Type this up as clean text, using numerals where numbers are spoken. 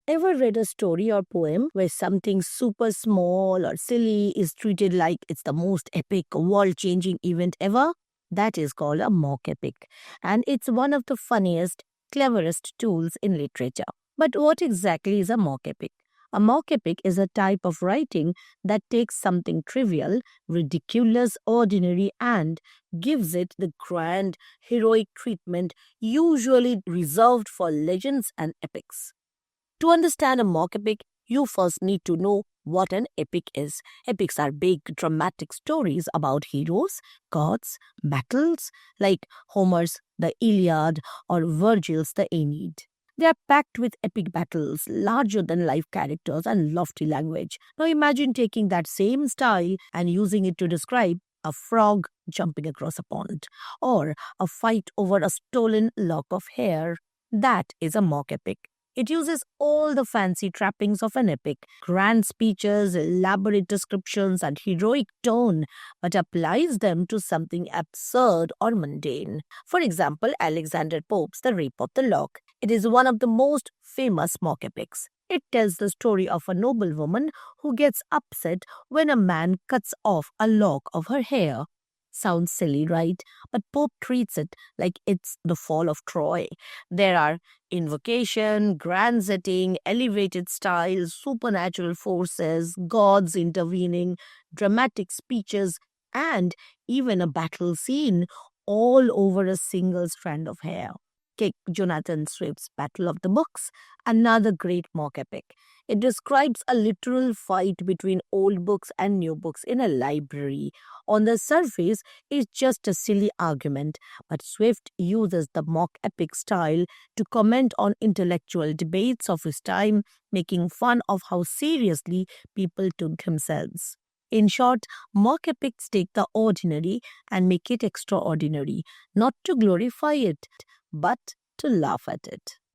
Ever read a story or poem where something super small or silly is treated like it's the most epic, world changing event ever? That is called a mock epic, and it's one of the funniest, cleverest tools in literature. But what exactly is a mock epic? A mock epic is a type of writing that takes something trivial, ridiculous, ordinary, and gives it the grand, heroic treatment usually reserved for legends and epics. To understand a mock epic, you first need to know what an epic is. Epics are big, dramatic stories about heroes, gods, battles, like Homer's The Iliad or Virgil's The Aeneid. They are packed with epic battles, larger than life characters, and lofty language. Now imagine taking that same style and using it to describe a frog jumping across a pond or a fight over a stolen lock of hair. That is a mock epic. It uses all the fancy trappings of an epic, grand speeches, elaborate descriptions, and heroic tone, but applies them to something absurd or mundane. For example, Alexander Pope's The Rape of the Lock. It is one of the most famous mock epics. It tells the story of a noblewoman who gets upset when a man cuts off a lock of her hair. Sounds silly, right? But Pope treats it like it's the fall of Troy. There are invocation, grand setting, elevated styles, supernatural forces, gods intervening, dramatic speeches, and even a battle scene all over a single strand of hair. Take Jonathan Swift's Battle of the Books, another great mock epic. It describes a literal fight between old books and new books in a library. On the surface, it's just a silly argument, but Swift uses the mock epic style to comment on intellectual debates of his time, making fun of how seriously people took themselves. In short, mock epics take the ordinary and make it extraordinary, not to glorify it, but to laugh at it.